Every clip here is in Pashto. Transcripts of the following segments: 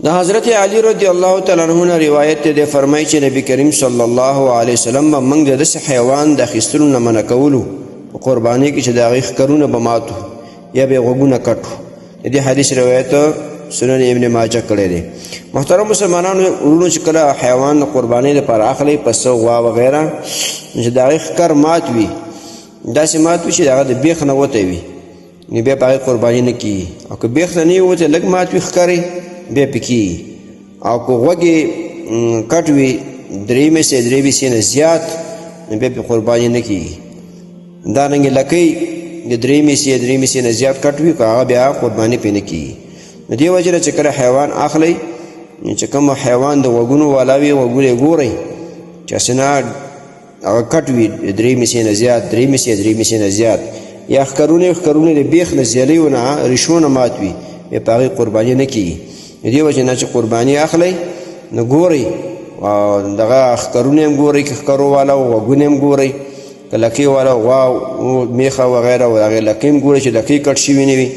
د حضرت علی رضی الله تعالی عنہ روایت ده، فرمایي چې نبی کریم صلی الله علیه وسلم موږ د داسې حیوان د اخیستلو نه منع کولو په قرباني کې چې د هغې ښکرونه به ماتو یا به یې غوږونه کټو. د دې حدیث روایت سنن ابن ماجه کړی دی. محترم مسلمانانو ورونو، چې کله حیوان د قربانۍ لپاره اخلئ، پسه، غوا وغیره، چې د هغې ښکر مات وي، داسې مات وي چې د هغه د بیخ نه وتی وي، نو بیا په هغې قرباني نه کېږي. او که بیخ نه نه وي وتی، لږ مات وي ښکر بیا پې کېږي. او که غوږ یې کټ وي، 3 میسې 3 میسې نه زیات، نو بیا پې قرباني نه کېږي. دارنګې لکۍ د 3 میسې 3 میسې نه زیات کټ وي، که هغه بیا قرباني پې نه کېږي. نو دې وجې نه چې کله حیوان اخلئ، چې کوم حیوان د غوږونو والا وي، غوږونه یې ګورئ چې هسې نه هغه کټ وي 3 میسې نه زیات، 3 میسې 3 میسې نه زیات، یا ښکرونه د بیخ نه زیلیو نه ریشو نه مات وي، بیا په هغې قرباني نه کېږي. دې وجې نه چې قرباني اخلئ نو ګورئ، دغه ښکرونه هم ګورئ، که ښکرو والا و، غوږونه هم ګورئ، که لکۍ والا غوا میخه وغیره و، هغې لکۍ هم ګورئ چې لکۍ کټ شوي نه وي،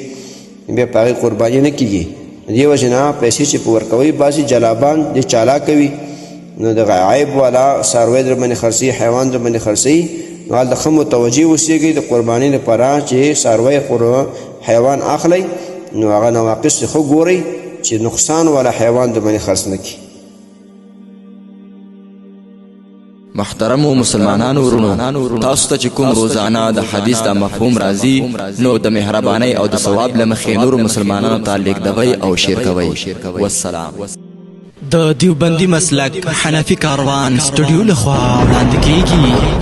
بیا په هغې قرباني نه کېږي. دې وجې نه پیسې چې په ورکوئ، بعضې جلابان دې چالاکه وي، نو دغه عیب والا څاروی در باندې خرڅوي، حیوان در باندې خرڅوي، نو هلته ښه متوجه اوسېږئ د قربانۍ لپاره چې څاروی حیوان اخلئ، نو هغه نواقص ښه ګورئ چې نقصان والا حیوان در باندې خرڅ نه کړي. محترمو مسلمانانو ورونو، تاسو ته چې کوم روزانه د حدیث د مفهوم راځي، نو د مهربانۍ او د ثواب له مخې نورو مسلمانانو ته لیږدوئ او شیر کوئ. والسلام. د دیوبندي مسلک حنفي کاروان سټوډیو لخوا وړاندې کیږي.